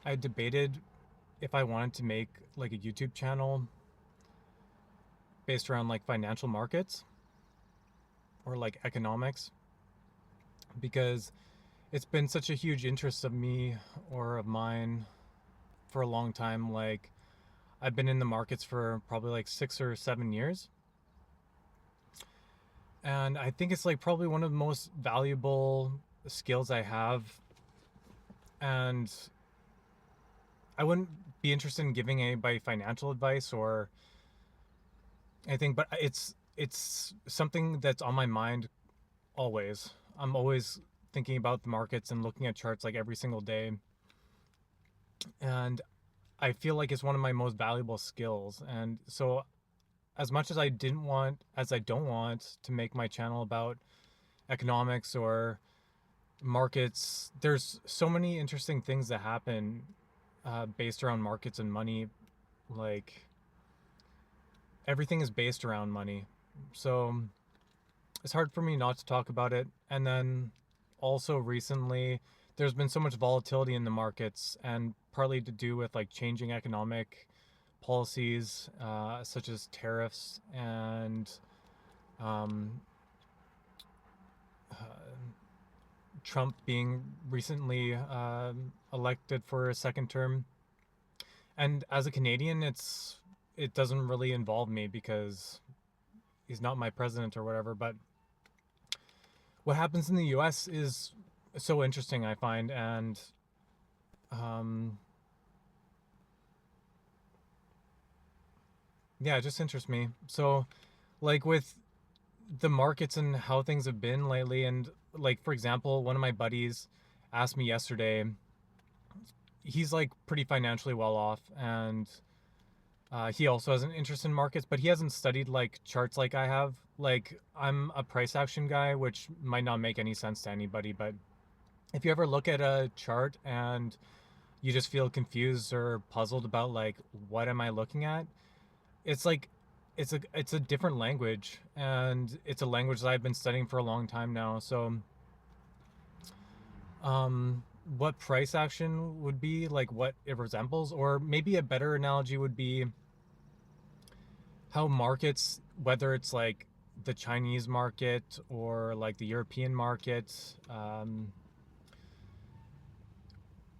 I debated if I wanted to make like a YouTube channel based around like financial markets or like economics because it's been such a huge interest of me or of mine for a long time. Like I've been in the markets for probably like 6 or 7 years. And I think it's like probably one of the most valuable skills I have. And I wouldn't be interested in giving anybody financial advice or anything, but it's something that's on my mind always. I'm always thinking about the markets and looking at charts like every single day. And I feel like it's one of my most valuable skills. And so as much as I don't want to make my channel about economics or markets, there's so many interesting things that happen based around markets and money. Like everything is based around money. So it's hard for me not to talk about it. And then also recently, there's been so much volatility in the markets, and partly to do with like changing economic policies, such as tariffs and um, uh, Trump being recently elected for a second term. And as a Canadian, it doesn't really involve me because he's not my president or whatever. But what happens in the U.S. is so interesting, I find, and um, yeah, it just interests me. So, like with the markets and how things have been lately, and like for example, one of my buddies asked me yesterday. He's like pretty financially well off, and he also has an interest in markets, but he hasn't studied like charts like I have. Like I'm a price action guy, which might not make any sense to anybody, but if you ever look at a chart and you just feel confused or puzzled about like what am I looking at, it's like it's a different language, and it's a language that I've been studying for a long time now. So um what price action would be, like what it resembles, or maybe a better analogy would be how markets, whether it's like the Chinese market or like the European market,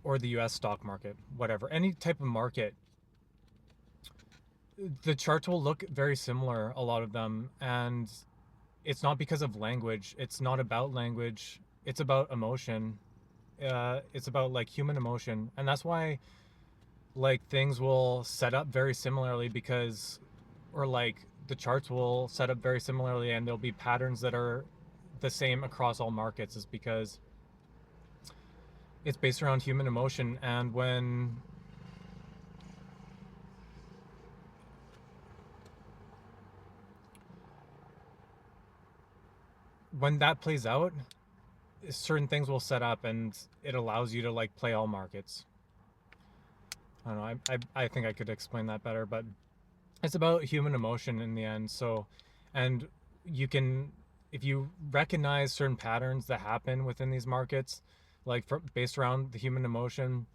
or the US stock market, whatever, any type of market, the charts will look very similar, a lot of them. And it's not because of language. It's not about language. It's about emotion. It's about like human emotion. And that's why like things will set up very similarly because, or like the charts will set up very similarly and there'll be patterns that are the same across all markets, is because it's based around human emotion. And when that plays out, certain things will set up and it allows you to like play all markets. I don't know. I think I could explain that better, but it's about human emotion in the end. So, and you can, if you recognize certain patterns that happen within these markets, like based around the human emotion,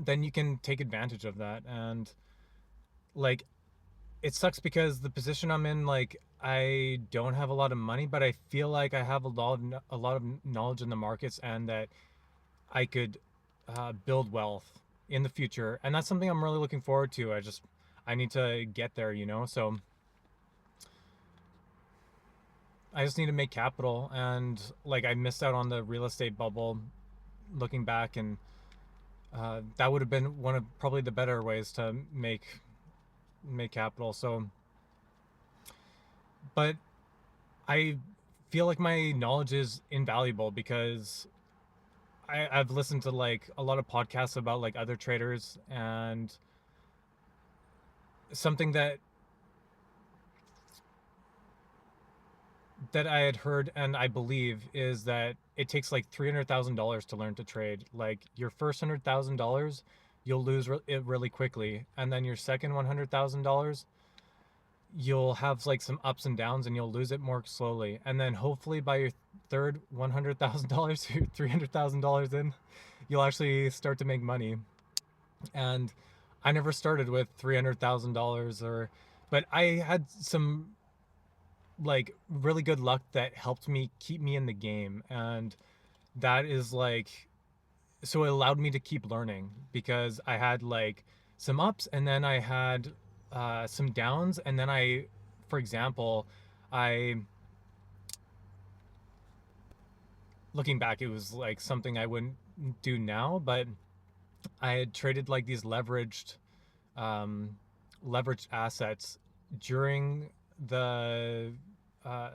then you can take advantage of that. And like, it sucks because the position I'm in, like, I don't have a lot of money, but I feel like I have a lot of knowledge in the markets, and that I could build wealth in the future, and that's something I'm really looking forward to. I need to get there, you know. So I just need to make capital, and like I missed out on the real estate bubble, looking back, and that would have been one of probably the better ways to make capital. So, but I feel like my knowledge is invaluable because I've listened to like a lot of podcasts about like other traders, and something that I had heard and I believe is that it takes like $300,000 to learn to trade. Like your first $100,000, you'll lose it really quickly, and then your second $100,000, you'll have like some ups and downs, and you'll lose it more slowly, and then hopefully by your third $100,000, $300,000 in, you'll actually start to make money. And I never started with $300,000 or, but I had some like really good luck that helped me keep me in the game. And that is like, so it allowed me to keep learning because I had like some ups and then I had some downs. And then for example, I, looking back, it was like something I wouldn't do now, but I had traded like these um, leveraged assets during the uh,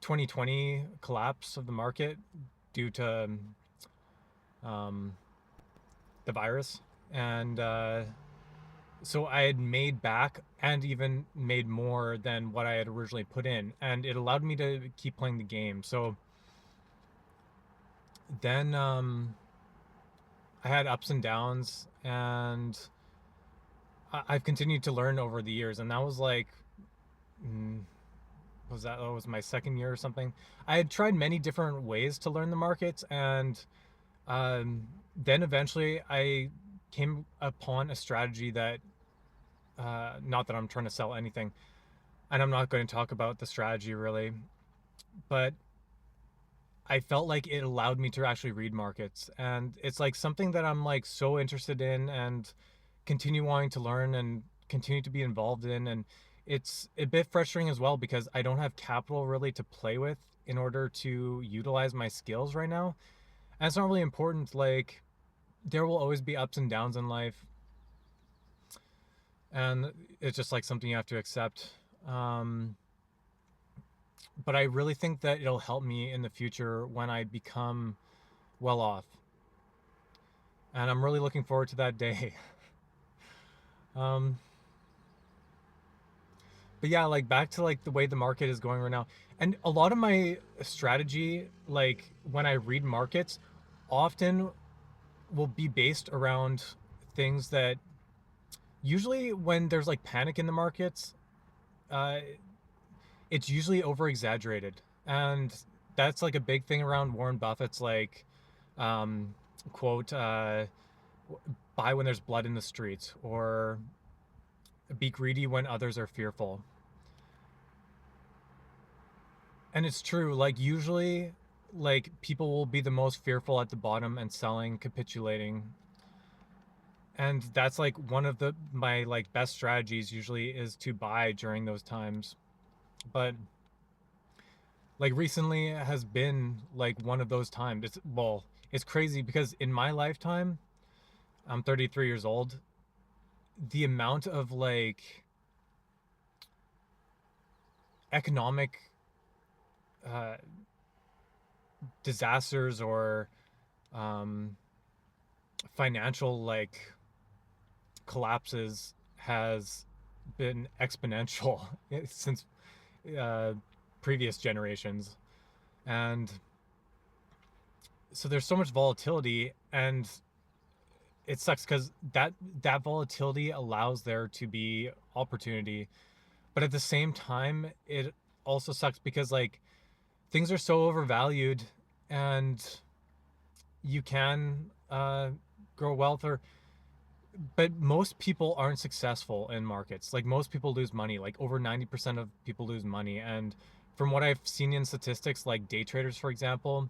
2020 collapse of the market due to um, the virus. And so I had made back and even made more than what I had originally put in. And it allowed me to keep playing the game. So then I had ups and downs, and I've continued to learn over the years. And that was like, mm, that was my second year or something. I had tried many different ways to learn the markets, and um, then eventually I came upon a strategy that, not that I'm trying to sell anything, and I'm not going to talk about the strategy really, but I felt like it allowed me to actually read markets, and it's like something that I'm like so interested in and continue wanting to learn and continue to be involved in. And it's a bit frustrating as well because I don't have capital really to play with in order to utilize my skills right now. And it's not really important. Like, there will always be ups and downs in life, and it's just like something you have to accept. Um, but I really think that it'll help me in the future when I become well off. And I'm really looking forward to that day. um, but yeah, like back to like the way the market is going right now. And a lot of my strategy, like when I read markets, often will be based around things that usually when there's like panic in the markets, uh, it's usually over exaggerated. And that's like a big thing around Warren Buffett's like um, quote, buy when there's blood in the streets, or be greedy when others are fearful. And it's true, like usually like people will be the most fearful at the bottom and selling, capitulating. And that's like one of the my like best strategies usually is to buy during those times. But like recently has been like one of those times. It's, well, it's crazy because in my lifetime, I'm 33 years old. The amount of like economic uh, disasters or um, financial like collapses has been exponential since uh, previous generations. And so there's so much volatility, and it sucks because that volatility allows there to be opportunity, but at the same time it also sucks because like things are so overvalued, and you can grow wealth, or but most people aren't successful in markets. Like most people lose money. Like over 90% of people lose money. And from what I've seen in statistics, like day traders, for example,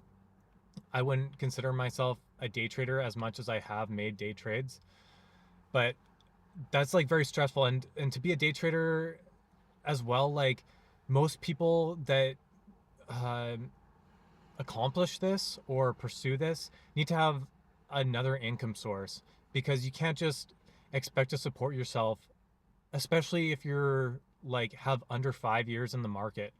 I wouldn't consider myself a day trader as much as I have made day trades. But that's like very stressful. And to be a day trader as well, like most people that uh, accomplish this or pursue this need to have another income source, because you can't just expect to support yourself, especially if you're like have under 5 years in the market,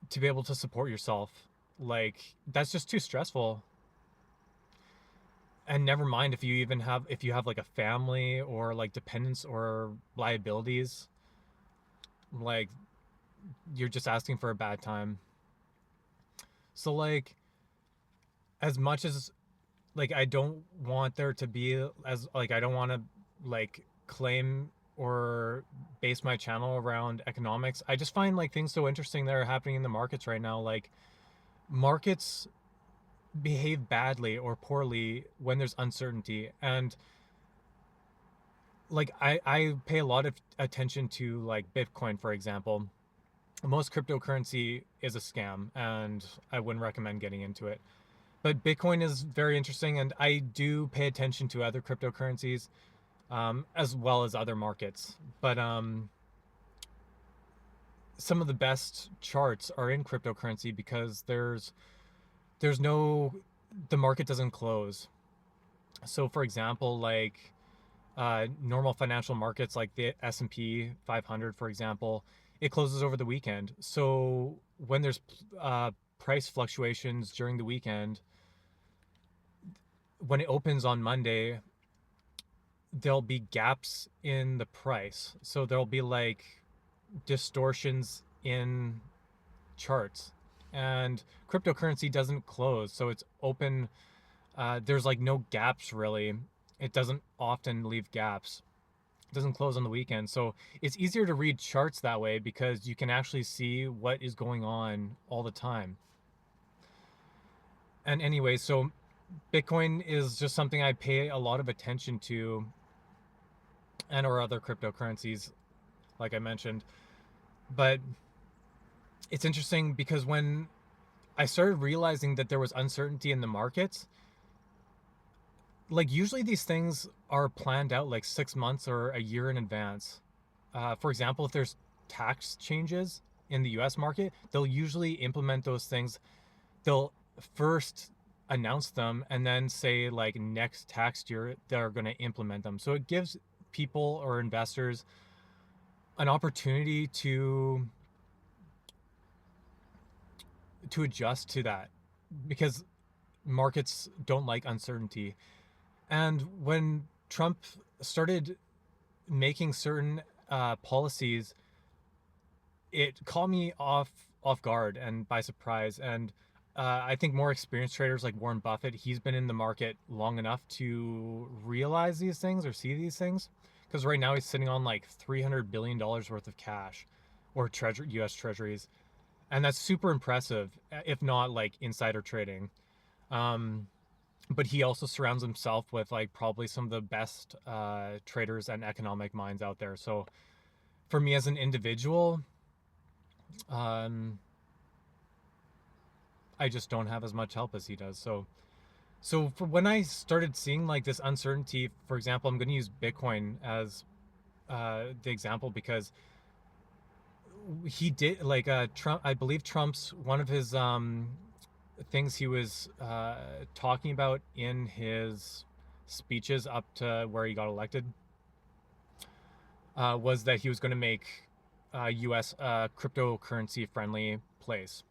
to be able to support yourself. Like that's just too stressful. And never mind if you even have, if you have like a family or like dependents or liabilities, like you're just asking for a bad time. So like as much as like I don't want there to be, as like I don't want to like claim or base my channel around economics. I just find like things so interesting that are happening in the markets right now. Like markets behave badly or poorly when there's uncertainty. And like I pay a lot of attention to like Bitcoin, for example. Most cryptocurrency is a scam, and I wouldn't recommend getting into it. But Bitcoin is very interesting, and I do pay attention to other cryptocurrencies, as well as other markets. But some of the best charts are in cryptocurrency because there's no the market doesn't close. So, for example, like normal financial markets like the S&P 500, for example, it closes over the weekend. So when there's price fluctuations during the weekend, when it opens on Monday, there'll be gaps in the price. So there'll be like distortions in charts. And cryptocurrency doesn't close, so it's open. There's like no gaps really. It doesn't often leave gaps. It doesn't close on the weekend. So it's easier to read charts that way because you can actually see what is going on all the time. And anyway, so Bitcoin is just something I pay a lot of attention to, and or other cryptocurrencies, like I mentioned. But it's interesting because when I started realizing that there was uncertainty in the markets, like usually these things are planned out like 6 months or a year in advance. For example, if there's tax changes in the US market, they'll usually implement those things. They'll first announce them and then say, like, next tax year, they're going to implement them. So it gives people or investors an opportunity to adjust to that because markets don't like uncertainty. And when Trump started making certain policies, it caught me off guard and by surprise. And I think more experienced traders like Warren Buffett, he's been in the market long enough to realize these things or see these things. Because right now he's sitting on like $300 billion worth of cash or U.S. treasuries, and that's super impressive, if not like insider trading. Um, but he also surrounds himself with like probably some of the best traders and economic minds out there. So for me as an individual, um, I just don't have as much help as he does. So for when I started seeing like this uncertainty, for example, I'm going to use Bitcoin as the example because he did like Trump. I believe Trump's one of his things he was talking about in his speeches up to where he got elected was that he was going to make U.S. Cryptocurrency friendly place.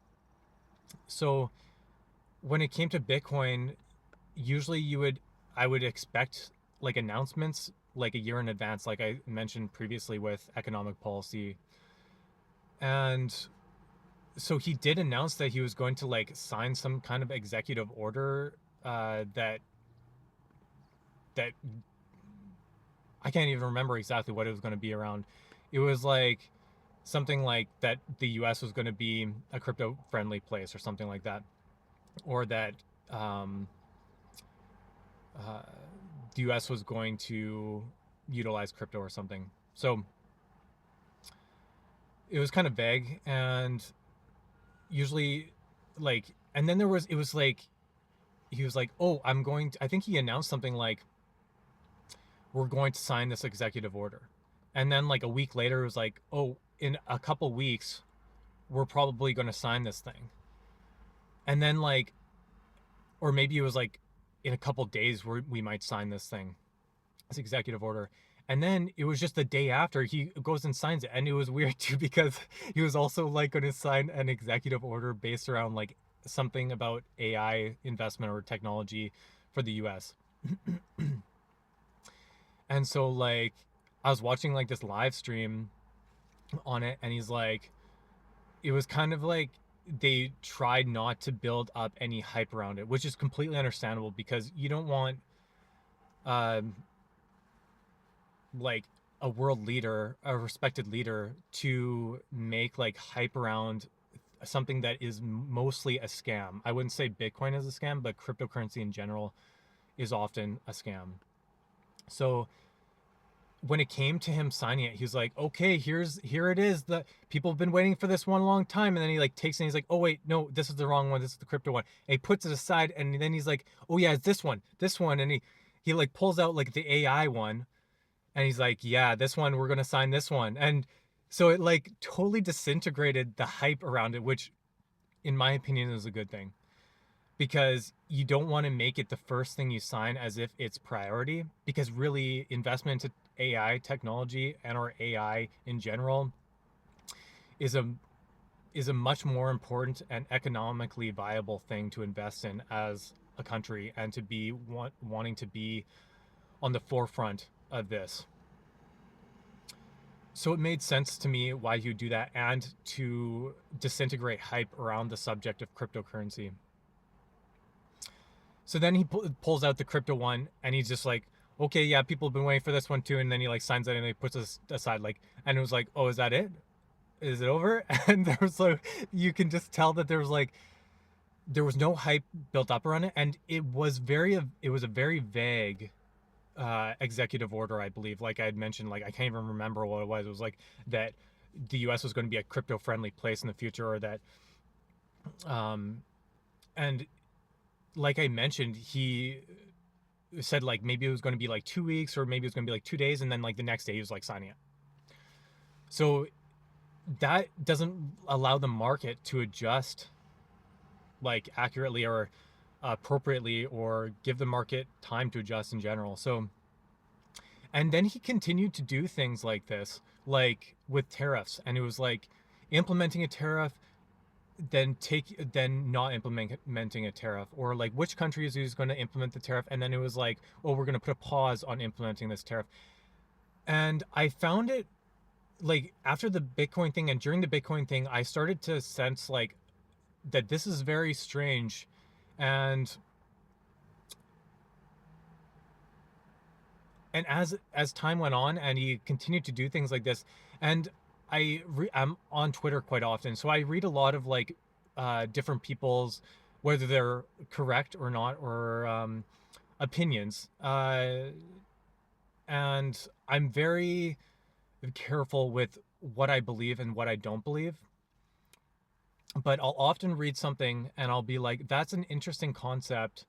So when it came to Bitcoin, usually I would expect like announcements like a year in advance, like I mentioned previously with economic policy. And so he did announce that he was going to like sign some kind of executive order that I can't even remember exactly what it was going to be around. It was like something like that the US was going to be a crypto friendly place or something like that, or that um, uh, the US was going to utilize crypto or something. So it was kind of vague, and usually like, and then it was like he was like, oh, I think he announced something like, we're going to sign this executive order. And then like a week later, it was like, oh, in a couple weeks, we're probably going to sign this thing. And then like, or maybe it was like in a couple days we might sign this thing, this executive order. And then it was just the day after he goes and signs it. And it was weird too because he was also like going to sign an executive order based around like something about AI investment or technology for the US. And so like I was watching like this live stream on it, and he's like, it was kind of like they tried not to build up any hype around it, which is completely understandable because you don't want um like a world leader, a respected leader, to make like hype around something that is mostly a scam. I wouldn't say Bitcoin is a scam, but cryptocurrency in general is often a scam. So when it came to him signing it, he was like, "Okay, here it is. The people have been waiting for this one long time." And then he like takes it and he's like, "Oh wait, no, this is the wrong one. This is the crypto one." And he puts it aside, and then he's like, "Oh yeah, it's this one." And he like pulls out like the AI one, and he's like, "Yeah, this one, we're gonna sign this one." And so it like totally disintegrated the hype around it, which in my opinion is a good thing, because you don't want to make it the first thing you sign as if it's priority, because really investment into AI technology and or AI in general is a much more important and economically viable thing to invest in as a country, and to be wanting to be on the forefront of this. So it made sense to me why you do that, and to disintegrate hype around the subject of cryptocurrency. So then he pulls out the crypto one, and he's just like, "Okay, yeah, people have been waiting for this one too." And then he like signs it and he puts it aside, like, and it was like, "Oh, is that it? Is it over?" And there was like, you can just tell that there was no hype built up around it, and it was a very vague executive order, I believe. Like I had mentioned, like I can't even remember what it was. It was like that the U.S. was going to be a crypto friendly place in the future, or that, and like I mentioned, he said like maybe it was going to be like 2 weeks, or maybe it was going to be like 2 days, and then like the next day he was like signing it. So that doesn't allow the market to adjust like accurately or appropriately, or give the market time to adjust in general. So, and then he continued to do things like this, like with tariffs, and it was like implementing a tariff, then not implementing a tariff, or like which countries is going to implement the tariff, and then it was like, "Oh, we're going to put a pause on implementing this tariff." And I found it, like after the Bitcoin thing and during the Bitcoin thing, I started to sense like that this is very strange. And as time went on and he continued to do things like this, and I'm on Twitter quite often, so I read a lot of like different people's, whether they're correct or not, or opinions, and I'm very careful with what I believe and what I don't believe. But I'll often read something and I'll be like, "That's an interesting concept.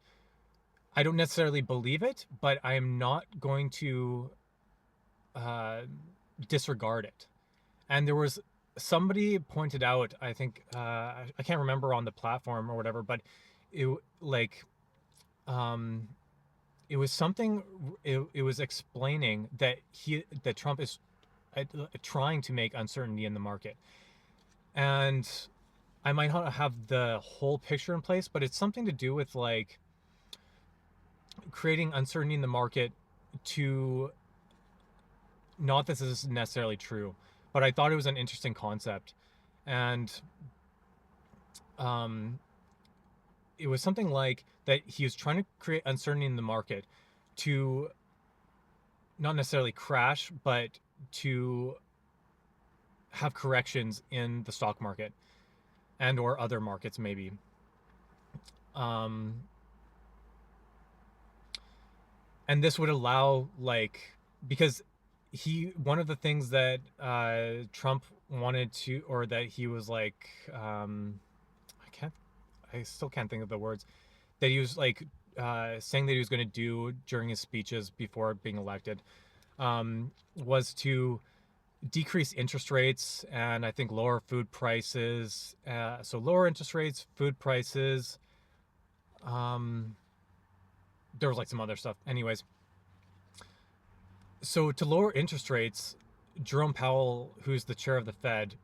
I don't necessarily believe it, but I am not going to uh, disregard it." And there was somebody pointed out, I think, I can't remember on the platform or whatever, but it like um, it was something. It was explaining that Trump is trying to make uncertainty in the market, and I might not have the whole picture in place, but it's something to do with like creating uncertainty in the market to, not that this is necessarily true, but I thought it was an interesting concept. And um, it was something like that he was trying to create uncertainty in the market to not necessarily crash, but to have corrections in the stock market and or other markets maybe. Um, and this would allow, like, because one of the things that Trump wanted to, or that he was like, I still can't think of the words, that he was like saying that he was going to do during his speeches before being elected, was to decrease interest rates, and I think lower food prices. So lower interest rates, food prices. Um, there was like some other stuff. Anyways, so to lower interest rates, Jerome Powell, who's the chair of the Fed,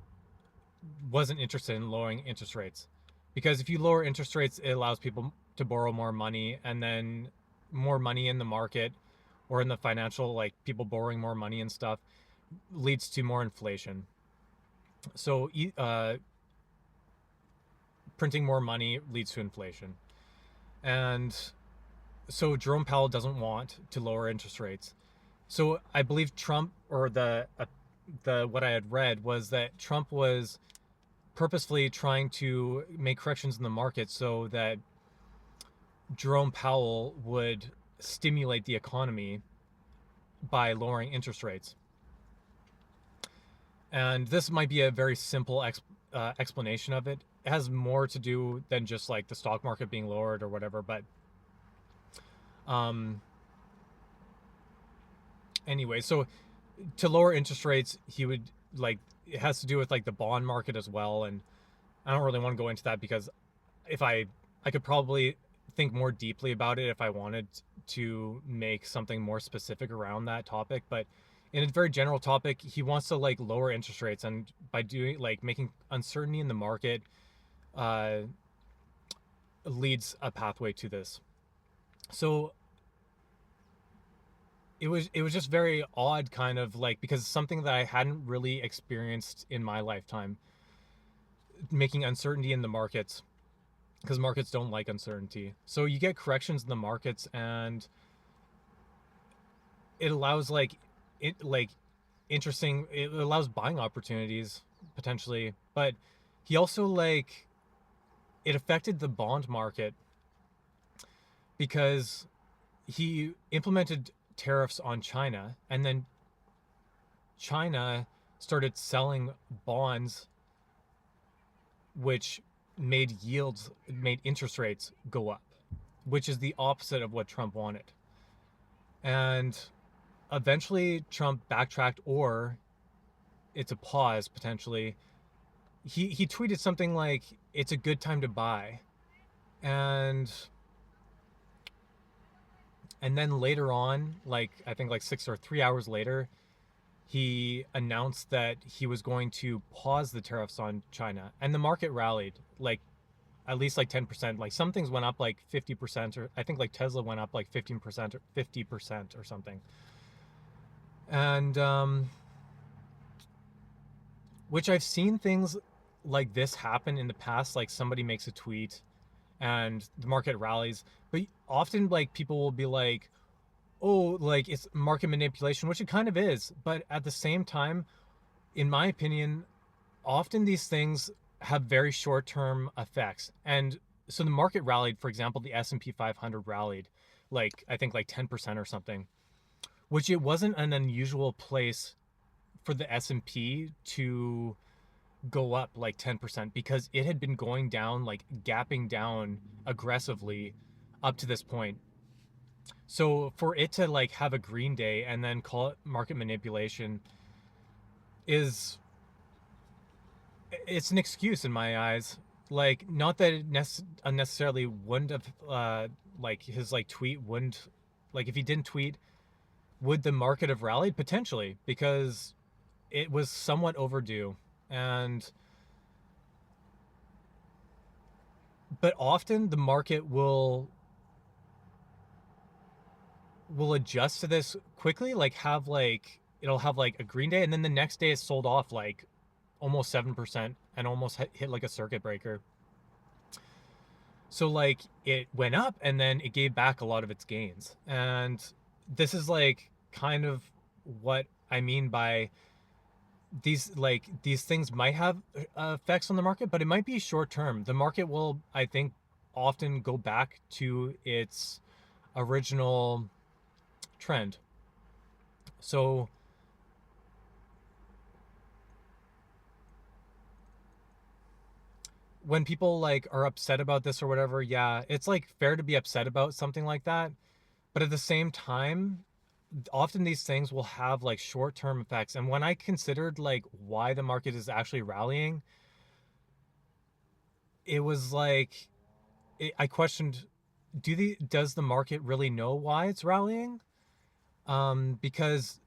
wasn't interested in lowering interest rates, because if you lower interest rates, it allows people to borrow more money, and then more money in the market or in the financial, like people borrowing more money and stuff, leads to more inflation. So printing more money leads to inflation. And so Jerome Powell doesn't want to lower interest rates. So I believe Trump, or the what I had read was that Trump was purposefully trying to make corrections in the market so that Jerome Powell would stimulate the economy by lowering interest rates. And this might be a very simple explanation of it. It has more to do than just like the stock market being lowered or whatever. But anyway, so to lower interest rates, he would like, it has to do with like the bond market as well. And I don't really want to go into that because if I could probably think more deeply about it if I wanted to make something more specific around that topic. But in a very general topic, he wants to like lower interest rates, and by doing like making uncertainty in the market leads a pathway to this. So it was just very odd, kind of like, because it's something that I hadn't really experienced in my lifetime, making uncertainty in the markets, because markets don't like uncertainty. So you get corrections in the markets, and it allows it allows buying opportunities potentially. But he also like, it affected the bond market because he implemented tariffs on China, and then China started selling bonds, which made interest rates go up, which is the opposite of what Trump wanted. And eventually Trump backtracked, or it's a pause potentially. He tweeted something like, it's a good time to buy. And then later on, like I think like 3 hours later, he announced that he was going to pause the tariffs on China, and the market rallied like at least like 10%. Like some things went up like 50%, or I think like Tesla went up like 15% or 50% or something. And which I've seen things like this happen in the past. Like somebody makes a tweet and the market rallies, but often like people will be like, oh, like it's market manipulation, which it kind of is. But at the same time, in my opinion, often these things have very short-term effects. And so the market rallied, for example, the S&P 500 rallied like, I think like 10% or something, which it wasn't an unusual place for the S&P to go up like 10%, because it had been going down, like gapping down aggressively up to this point. So for it to like have a green day and then call it market manipulation it's an excuse in my eyes. Like, not that it unnecessarily wouldn't have like his like tweet wouldn't, like if he didn't tweet, would the market have rallied? Potentially, because it was somewhat overdue. And but often the market will adjust to this quickly, like have like, it'll have like a green day, and then the next day it's sold off like almost 7% and almost hit like a circuit breaker. So like it went up and then it gave back a lot of its gains. And this is like kind of what I mean by these things might have effects on the market, but it might be short term. The market will, I think, often go back to its original trend. So when people like are upset about this or whatever, yeah, it's like fair to be upset about something like that. But at the same time, often these things will have like short-term effects. And when I considered like why the market is actually rallying, it was like, I questioned, does the market really know why it's rallying? Because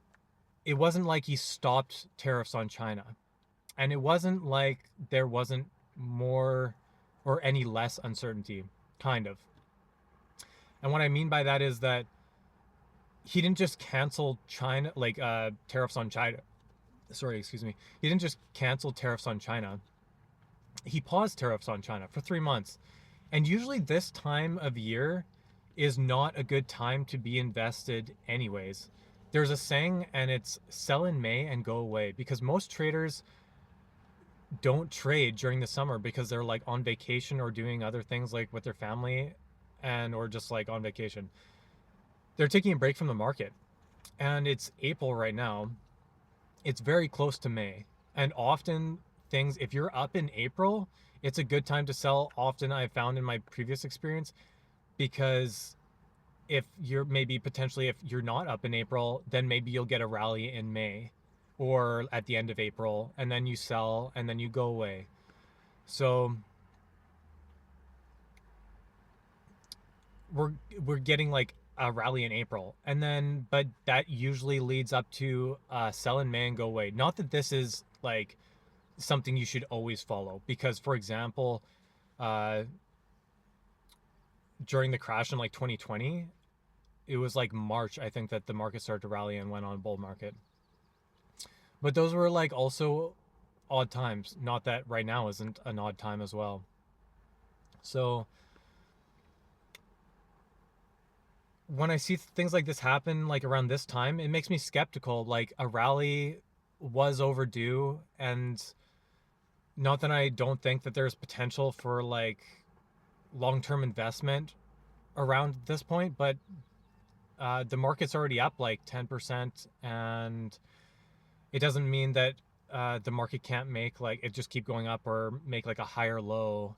it wasn't like he stopped tariffs on China, and it wasn't like there wasn't more or any less uncertainty, kind of. And what I mean by that is that he didn't just cancel China, like tariffs on China. Sorry, excuse me. He didn't just cancel tariffs on China. He paused tariffs on China for 3 months. And usually this time of year is not a good time to be invested anyways. There's a saying, and it's sell in May and go away, because most traders don't trade during the summer because they're like on vacation or doing other things like with their family and or just like on vacation. They're taking a break from the market. And it's April right now. It's very close to May. And often things, if you're up in April, it's a good time to sell. Often I've found in my previous experience, because if you're maybe potentially, if you're not up in April, then maybe you'll get a rally in May or at the end of April, and then you sell and then you go away. So we're we're getting like a rally in April, and then but that usually leads up to sell in May and go away. Not that this is like something you should always follow, because for example, uh, during the crash in like 2020, it was like March, I think, that the market started to rally and went on bull market. But those were like also odd times. Not that right now isn't an odd time as well. So when I see things like this happen, like around this time, it makes me skeptical. Like a rally was overdue, and not that I don't think that there's potential for like long-term investment around this point, but the market's already up like 10%, and it doesn't mean that the market can't make like it just keep going up or make like a higher low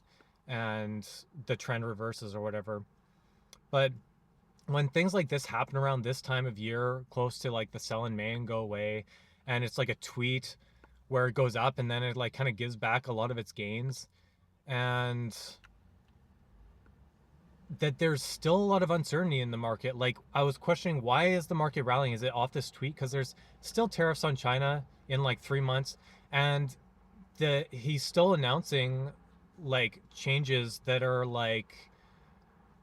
and the trend reverses or whatever. But when things like this happen around this time of year, close to like the sell in May and go away, and it's like a tweet where it goes up and then it like kind of gives back a lot of its gains, and that there's still a lot of uncertainty in the market. Like I was questioning, why is the market rallying? Is it off this tweet? Because there's still tariffs on China in like 3 months, and he's still announcing like changes that are like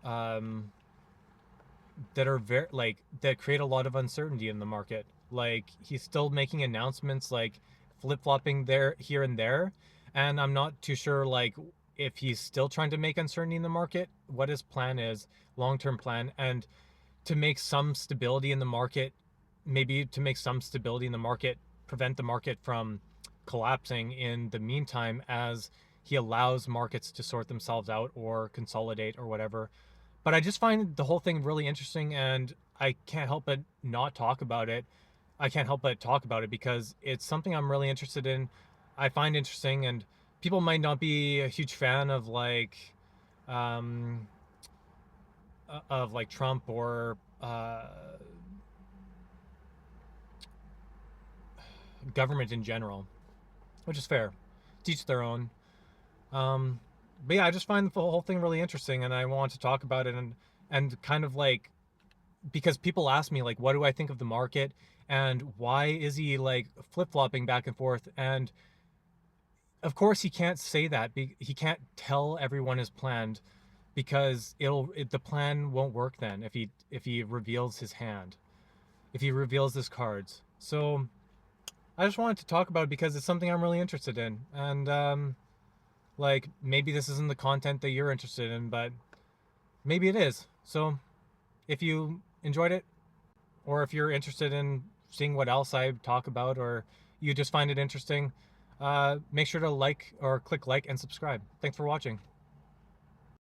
um that are very like that create a lot of uncertainty in the market. Like he's still making announcements like flip-flopping there here and there, and I'm not too sure like if he's still trying to make uncertainty in the market, what his plan is, long-term plan, and to make some stability in the market, maybe to make some stability in the market, prevent the market from collapsing in the meantime as he allows markets to sort themselves out or consolidate or whatever. But I just find the whole thing really interesting, and I can't help but not talk about it. I can't help but talk about it because it's something I'm really interested in. I find interesting, and people might not be a huge fan um, of like Trump or government in general, which is fair. Teach their own. Um, but yeah, I just find the whole thing really interesting, and I want to talk about it, and kind of like, because people ask me like, what do I think of the market, and why is he like flip flopping back and forth? And of course, he can't say that. He can't tell everyone his plan, because the plan won't work then if he reveals his hand, if he reveals his cards. So I just wanted to talk about it because it's something I'm really interested in, and like maybe this isn't the content that you're interested in, but maybe it is. So if you enjoyed it, or if you're interested in seeing what else I talk about, or you just find it interesting, make sure to like or click like and subscribe. Thanks for watching.